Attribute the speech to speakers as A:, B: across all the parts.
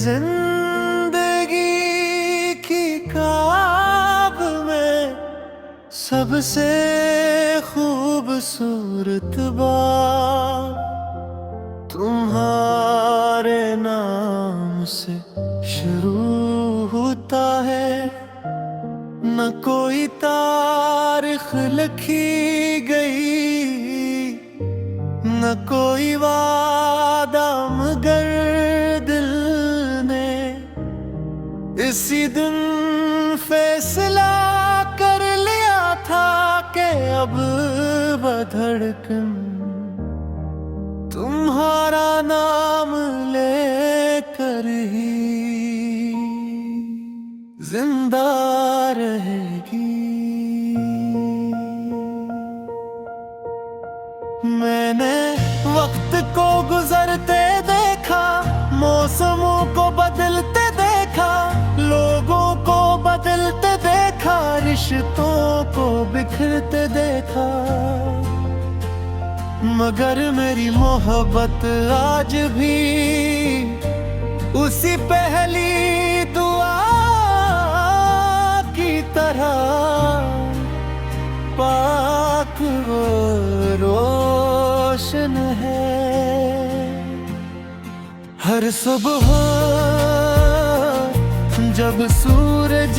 A: जिंदगी की ख्वाब में सबसे खूबसूरत बात तुम्हारे नाम से शुरू होता है। न कोई तारीख लिखी गई, न कोई वादा, मगर दिल ने इसी दिन फैसला कर लिया था कि अब बधड़कन तुम्हारा नाम लेकर ही जिंदा रहेगी। मैंने वक्त को गुजरते देखा, मौसमों को बदलते देखा, लोगों को बदलते देखा, रिश्तों को बिखरते देखा, मगर मेरी मोहब्बत आज भी उसी पहली दुआ की तरह पाक व रोशन है। हर सुबह जब सूरज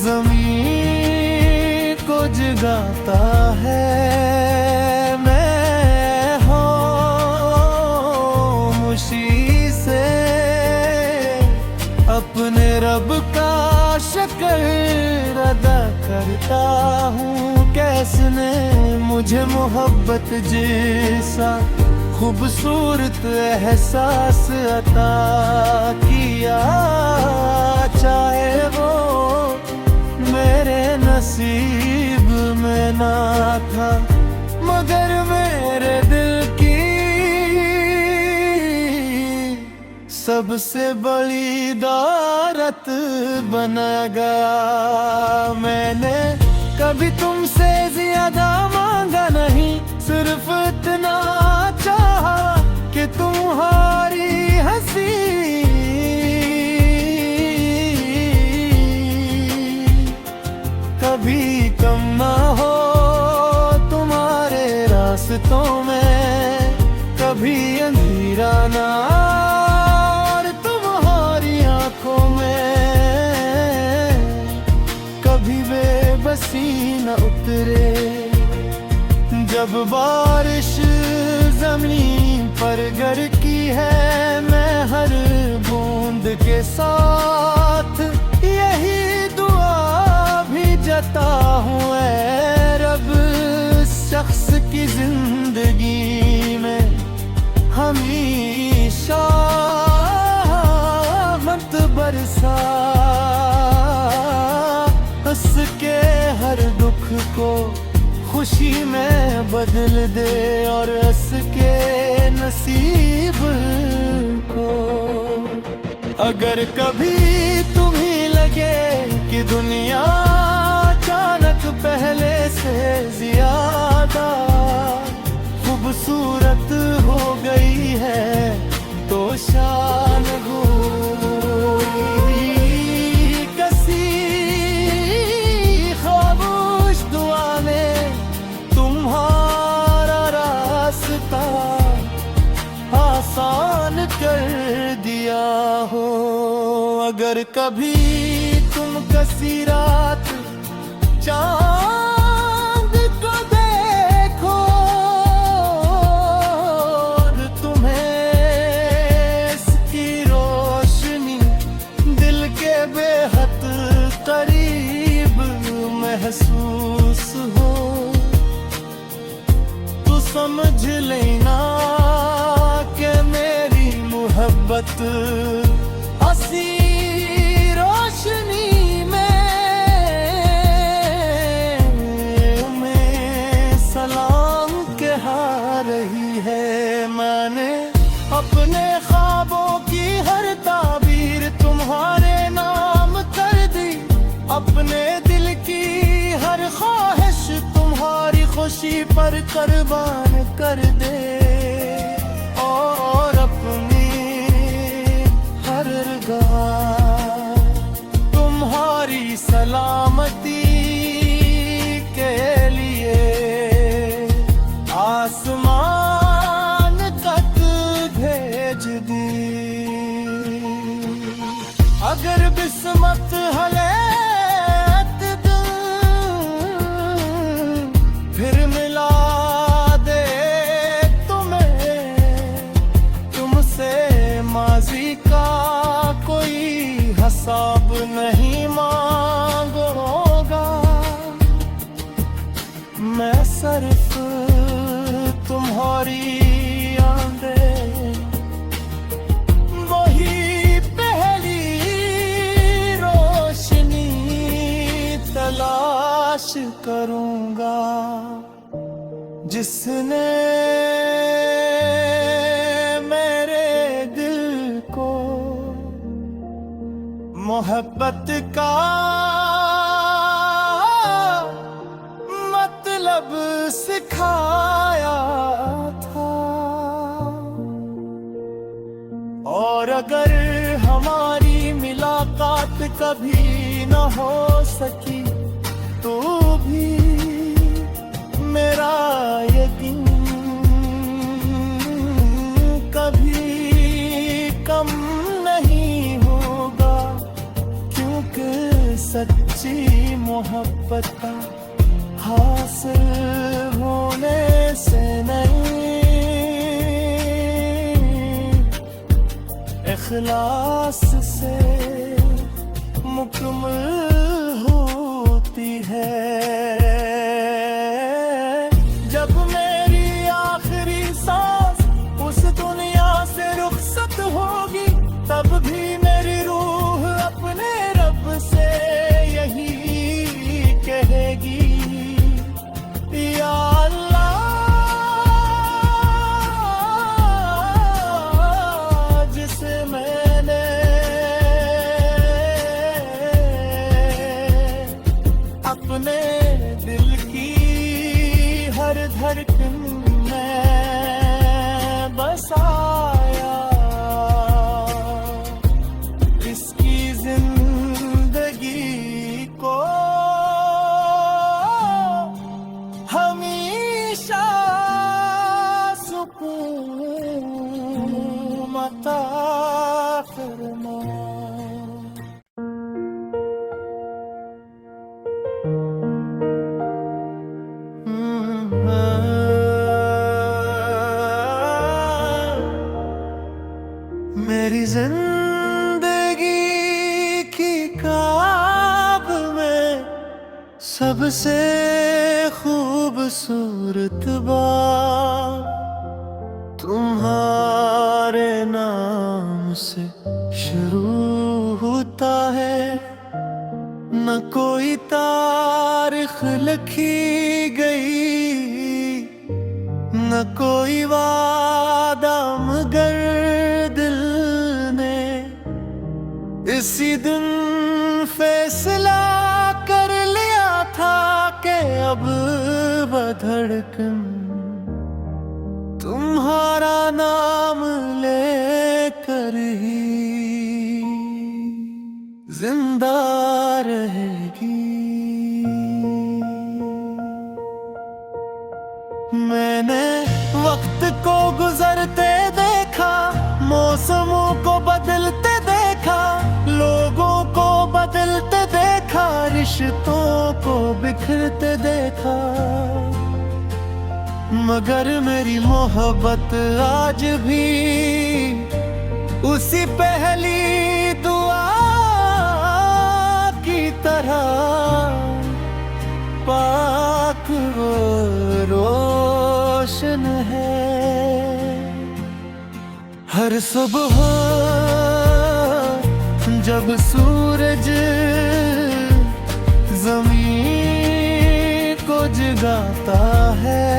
A: ज़मीन को जगाता है, मैं खामोशी से अपने रब का शुक्र अदा करता हूँ। कैसने मुझे मोहब्बत जैसा खूबसूरत एहसास अता किया, चाहे वो मेरे नसीब में ना था, मगर मेरे दिल की सबसे बड़ी दौलत बना गया। मैंने कभी तुमसे ज्यादा मांगा नहीं, सिर्फ इतना चाहा कि तुम्हारी हंसी कभी कम ना हो, तुम्हारे रास्तों में कभी अंधेरा ना, और तुम्हारी आंखों में कभी बेबसी न उतरे। जब बारिश जमीन पर गिरती है, मैं हर बूंद के साथ यही दुआ भी जता हूँ, ऐ रब शख्स की जिंदगी में हमेशा मत बरसा, उसके हर दुख को खुशी में बदल दे, और उसके नसीब को अगर कभी तुम्हें लगे कि दुनिया अचानक पहले से ज्यादा खूबसूरत हो गई है, तो शान कसी खामोश दुआ ने तुम्हारा रास्ता आसान कर दिया हो। अगर कभी तुम किसी रात चांद को देखो, और तुम्हें इसकी रोशनी दिल के बेहद करीब महसूस हो, तो समझ लेना कि मेरी मोहब्बत हंसी रोशनी में सलाम कहा रही है। मैंने अपने ख्वाबों की हर ताबीर तुम्हारे नाम कर दी, अपने दिल की हर ख्वाहिश तुम्हारी खुशी पर कुर्बान कर दे, और अपनी अगर बिस्मत हलेत दिल फिर मिला दे तुम्हें तुमसे माजी का कोई हिसाब नहीं मांगूंगा मैं सिर्फ तुम्हारी आंखें वही पहली रोशनी तलाश करूंगा जिसने मेरे दिल को मोहब्बत का मतलब सिखाया था। और अगर हमारी मुलाकात कभी न हो सकी तो भी मेरा यकीन कभी कम नहीं होगा क्योंकि सच्ची मोहब्बत का हासिल होने से नहीं इखलास से मुकम्मल होती है। जब मेरी आखिरी सांस उस दुनिया से रुखसत होगी तब भी मेरी रूह अपने रब से यही कहेगी या अल्लाह जिसे मैंने अपने दिल की हर धड़कन में बसाया इसकी जिंदगी को हमेशा सुकून अता फरमा। मेरी जिंदगी की ख्वाब में सबसे खूबसूरत बात तुम्हारे नाम से शुरू होता है। न कोई तारीख लिखी गई न कोई वादा मगर दिल ने इसी दिन फैसला कर लिया था कि अब बधड़कन तुम्हारा नाम लेकर ही जिंदा रहेगी। मैंने वक्त को गुजरते देखा मौसमों को बदलते देखा लोगों को बदलते देखा रिश्तों को बिखरते देखा मगर मेरी मोहब्बत आज भी उसी पहली दुआ की तरह पाक वो रोशन है। हर सुबह जब सूरज ज़मीन को जगाता है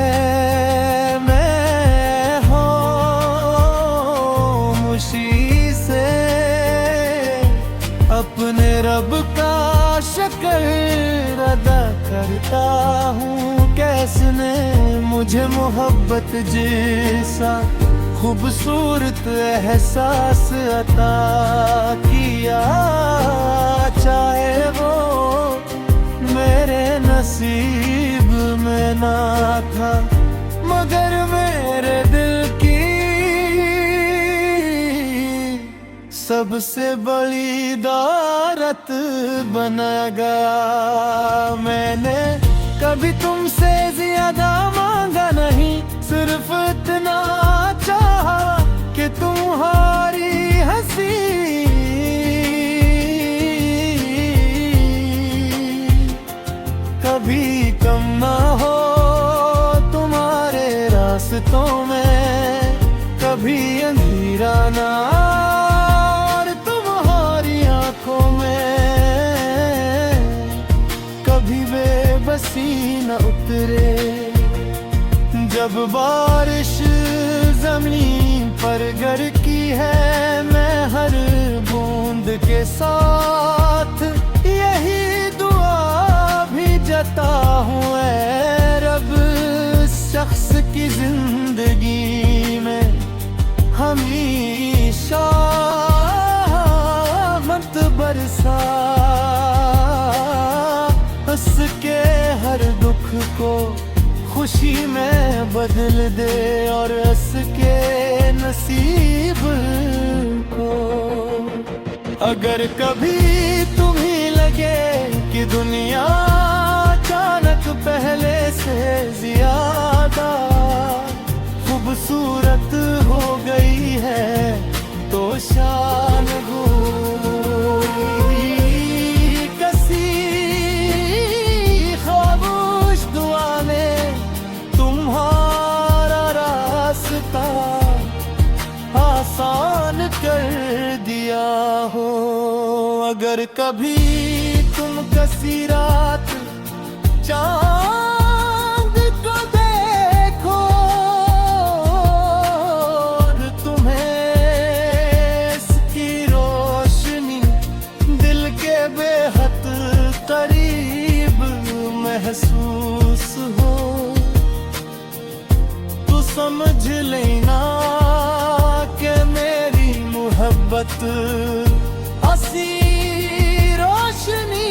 A: मैं खामोशी से अपने रब का शुक्र अदा करता हूँ। कैसने मुझे मोहब्बत जैसा खूबसूरत एहसास अता किया चाहे वो मेरे नसीब में ना था मगर मेरे दिल की सबसे बड़ी दौलत बना गया। मैंने कभी तुमसे ज्यादा मांगा नहीं, सिर्फ इतना चाहा कि तुम्हारी हंसी कभी कम ना हो तुम्हारे रास्तों में, कभी अंधेरा ना और तुम्हारी आंखों में कभी बेबसी न उतरे। जब बारिश जमीन पर गिरती है, मैं हर बूंद के साथ यही दुआ भी जता हूँ, ऐ रब शख्स की जिंदगी में हमेशा मत बरसा, उसके हर दुख को खुशी में बदल दे और उसके नसीब को। अगर कभी तुम्हें लगे कि दुनिया अचानक पहले से ज्यादा खूबसूरत हो गई है, तो शान कसी खामोश दुआ ने तुम्हारा रास्ता आसान कर दिया हो। अगर कभी तुम किसी रात चांद को देखो और तुम्हें इसकी रोशनी दिल के बेहद करीब महसूस हो, तो समझ लेना कि मेरी मोहब्बत हंसी रोशनी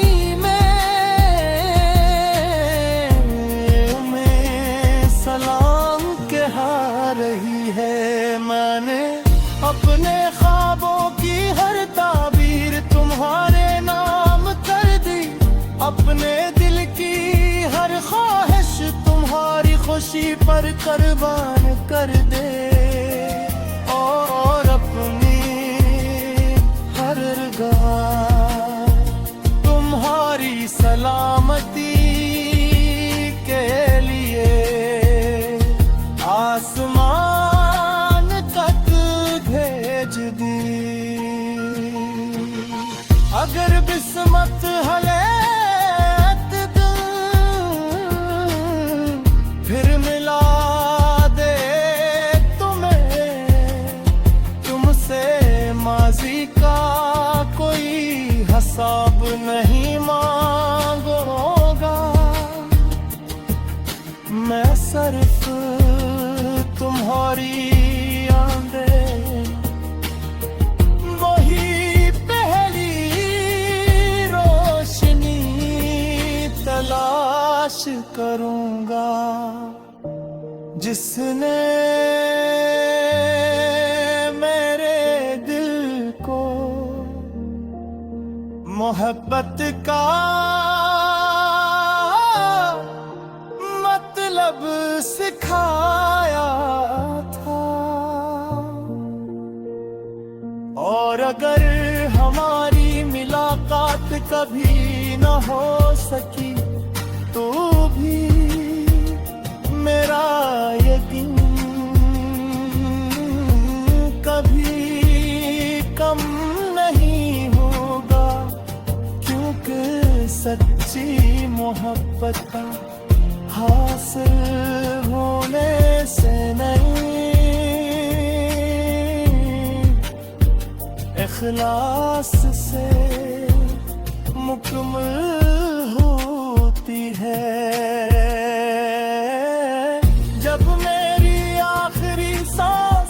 A: रही है। मैंने अपने ख्वाबों की हर ताबीर तुम्हारे नाम कर दी, अपने दिल की हर ख्वाहिश तुम्हारी खुशी पर कुर्बान कर दे, और अपनी हर रग़ा तुम्हारी सलामती के लिए आसमान तक भेज दी। अगर बिस्मत हलेत फिर मिला दे तुम्हें तुमसे, माजी का कोई हिसाब नहीं मांगूंगा, मैं सिर्फ तुम्हारी आंखें वही पहली रोशनी तलाश करूंगा, जिसने मेरे दिल को मोहब्बत का मतलब सिखाया था। और अगर हमारी मुलाकात कभी न हो सकी, तो भी मेरा यकीन कभी कम नहीं होगा, क्योंकि सच्ची मोहब्बत का हासिल होने से नहीं, इखलास से मुकम्मल होती है। जब मेरी आखिरी सांस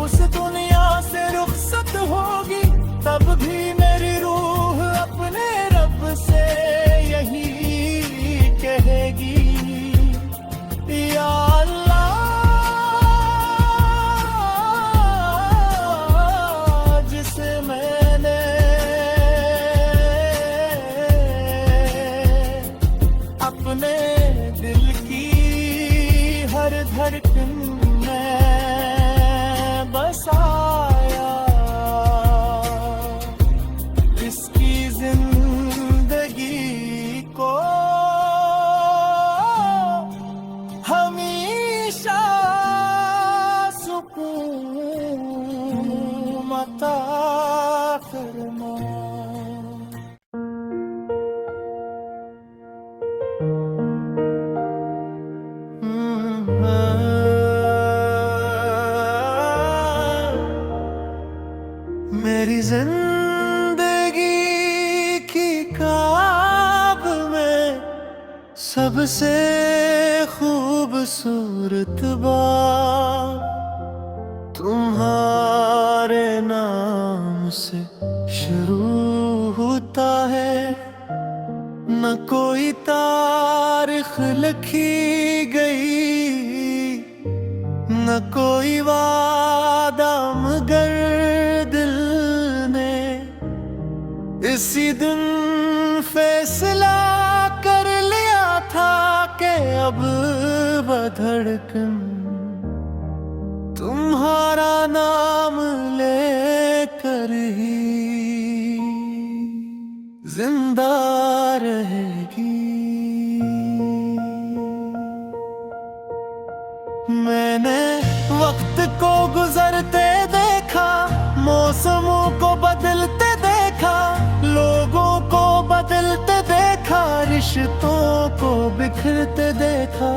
A: उस दुनिया से रुखसत होगी, तब भी मेरी रूह अपने रब से यही कहेगी, या अल्लाह जिसे मैं सबसे खूबसूरत बात तुम्हारे नाम से शुरू होता है। न कोई तारीख लिखी गई, न कोई वादा, मगर दिल ने इसी दिन फैसला कर लिया था कि अब बधड़कन तुम्हारा नाम लेकर ही जिंदा रहेगी। मैंने वक्त को गुजरते देखा, मौसमों को बदलते देखा, लोगों को बदलते देखा, रिश्तों को बिखरते देखा,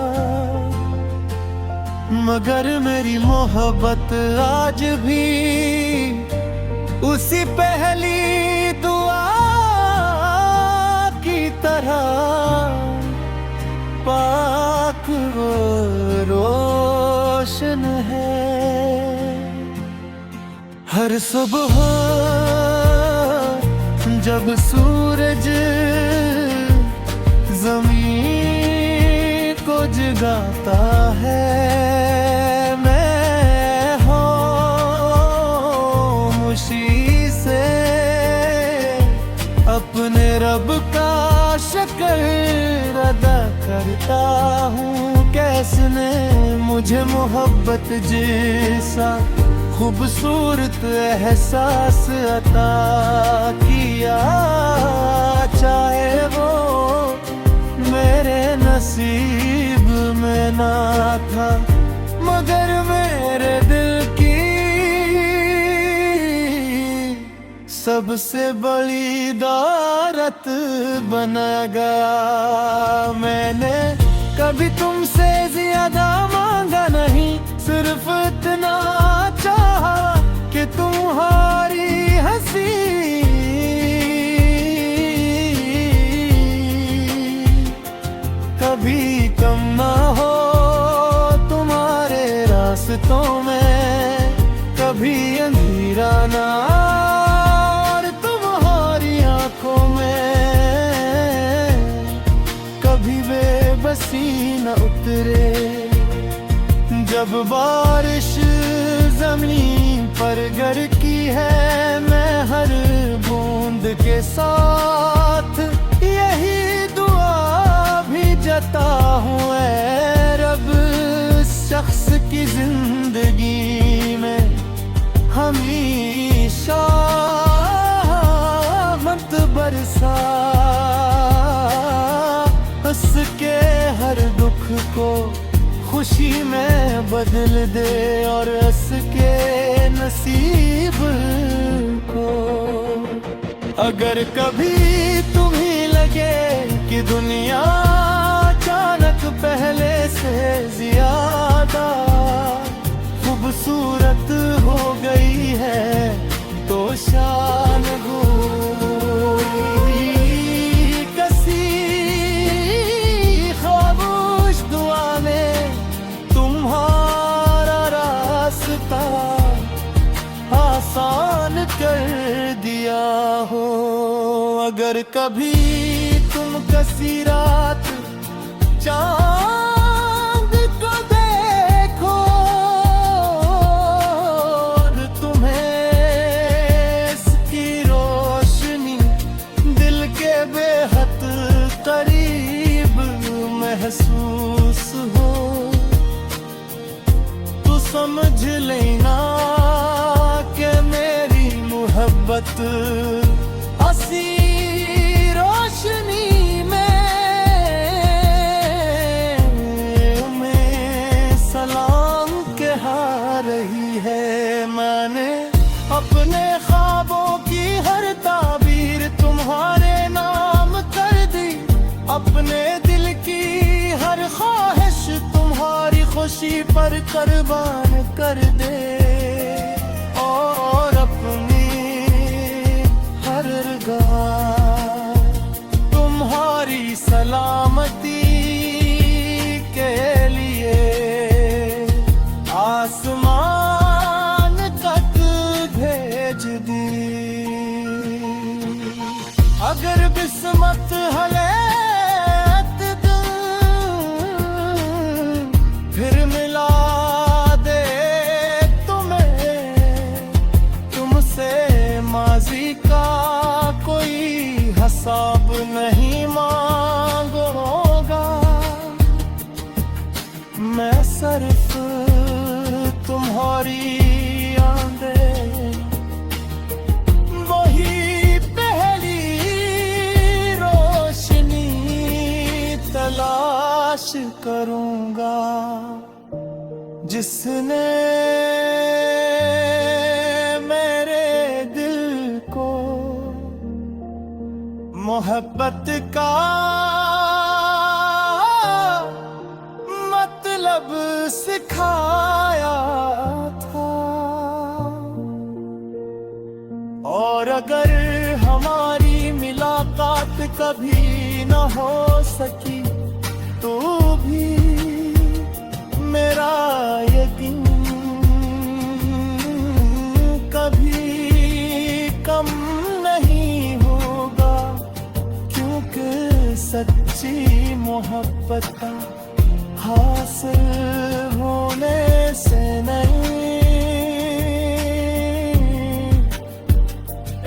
A: मगर मेरी मोहब्बत आज भी उसी पहली दुआ की तरह पाक वो रोशन है। हर सुबह जब सूरज ज़मीन को जगाता है, मैं खामोशी से अपने रब का शुक्र अदा करता हूँ। कैसने मुझे मोहब्बत जैसा खूबसूरत एहसास अता किया, चाहे वो मेरे नसीब में ना था, मगर मेरे दिल की सबसे बड़ी दौलत बना गया। मैंने कभी तुमसे ज्यादा मांगा नहीं, सिर्फ इतना चाहा कि तुम्हारी हंसी कभी कम ना हो, तुम्हारे रास्तों में कभी अंधेरा ना, और तुम्हारी आंखों में कभी बेबसी न उतरे। जब बारिश जमीन पर गिरती है, मैं हर बूंद के साथ यही दुआ भी जता हूँ, ऐ रब शख्स की जिंदगी में हमेशा मत बरसा, उसके हर दुख को खुशी में बदल दे, और उसके नसीब को अगर कभी तुम्हें लगे कि दुनिया अचानक पहले से ज्यादा खूबसूरत हो गई है, तो शान कसी खामोश दुआ में तुम्हारा रास्ता आसान कर दिया हो। अगर कभी तुम किसी रात चांद को देखो, और तुम्हें इसकी रोशनी दिल के बेहद करीब महसूस हो, तो समझ लेना कि मेरी मोहब्बत असी रोशनी में सलाम कहा रही है। मैंने अपने ख्वाबों की हर ताबीर तुम्हारे नाम कर दी, अपने दिल की हर ख्वाहिश तुम्हारी खुशी पर कुर्बान कर दे, और अपनी हर रगा तुम्हारी सलामती अगर किस्मत हलेत दिल फिर मिला दे तुम्हें तुमसे माजी का कोई हिसाब नहीं मांगूंगा मैं सिर्फ तुम्हारी आंखें वही पहली रोशनी तलाश करूंगा जिसने मेरे दिल को मोहब्बत का मतलब सिखाया था। और अगर हमारी मुलाकात कभी न हो सकी तो भी मेरा यकीन कभी कम नहीं होगा क्योंकि सच्ची मोहब्बत हासिल होने से नहीं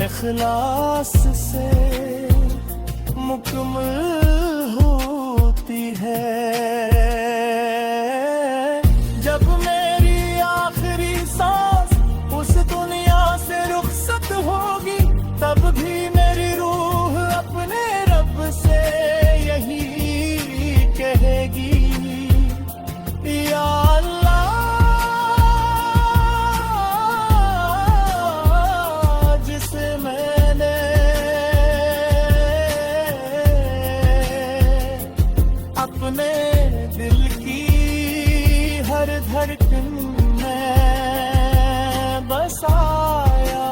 A: इखलास से मुकम्मल होती है। जब मेरी आखिरी सांस उस दुनिया से रुखसत होगी तब भी मेरी रूह अपने रब से यही कहेगी या अल्लाह जिसे मैंने अपने दिल की हर धड़कन में बसाया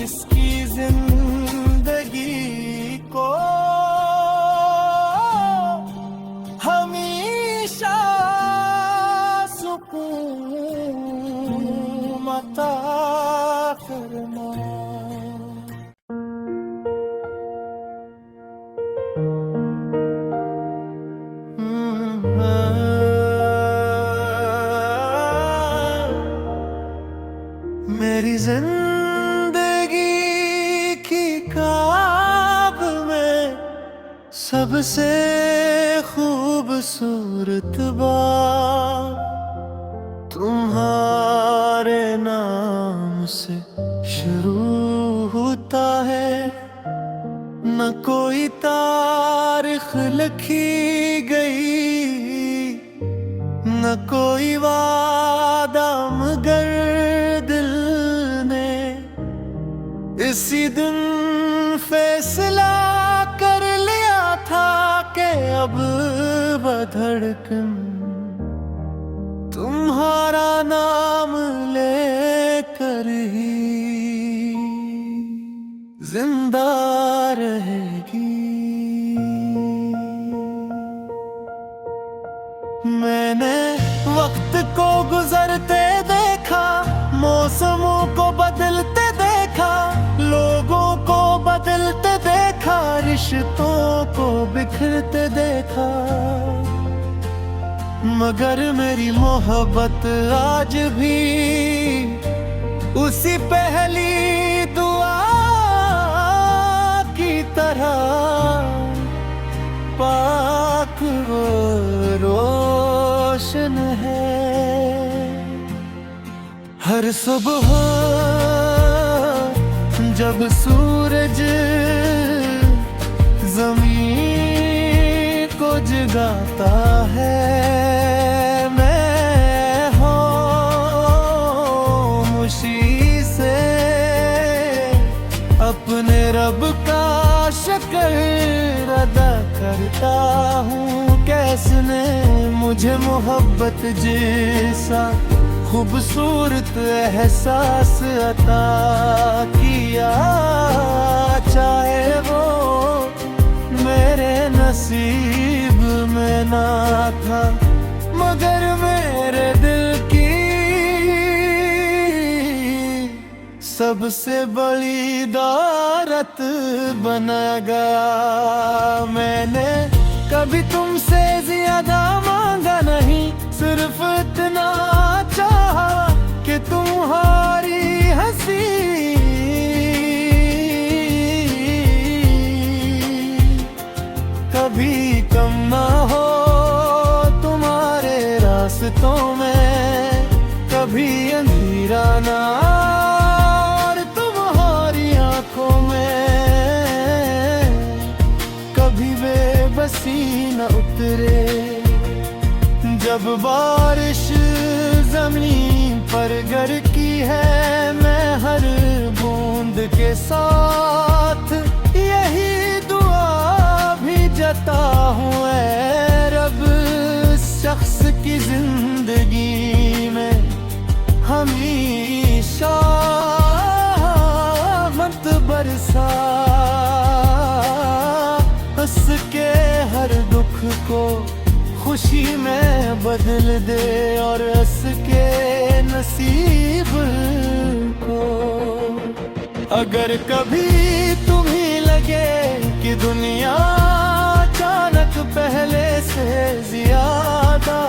A: इसकी जिंदगी को हमेशा सुकून अता करना। मेरी जिंदगी की ख्वाब में सबसे खूबसूरत बात तुम्हारे नाम से शुरू होता है। न कोई तारीख लिखी गई न कोई वादा मगर दिल ने इसी दिन फैसला कर लिया था कि अब बधड़कन तुम्हारा नाम लेकर ही जिंदा रहेगी। मैंने वक्त को गुजरते देखा मौसमों को बदलते देखा लोगों को बदलते देखा रिश्तों को बिखरते देखा मगर मेरी मोहब्बत आज भी उसी पहली दुआ की तरह पाक वो रोशन है। हर सुबह जब सूरज ज़मीन को जगाता है मैं खामोशी से अपने रब का शुक्र अदा करता हूँ। कैसने मुझे मोहब्बत जैसा खूबसूरत एहसास अता किया चाहे वो मेरे नसीब में ना था मगर मेरे दिल की सबसे बड़ी दौलत बना गया। मैंने कभी तुमसे ज्यादा मांगा नहीं, सिर्फ इतना चाहा कि तुम्हारी हंसी कभी कम ना हो तुम्हारे रास्तों में, कभी अंधेरा ना और तुम्हारी आंखों में कभी बेबसी न उतरे। जब बारिश जमीन पर गिरती है, मैं हर बूंद के साथ यही दुआ भी जता हूँ, ऐ रब शख्स की जिंदगी में हमेशा मत बरसा, उसके हर दुख को खुशी में बदल दे और उसके नसीब को। अगर कभी तुम्हें लगे कि दुनिया अचानक पहले से ज्यादा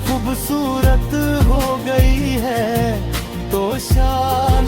A: खूबसूरत हो गई है, तो शान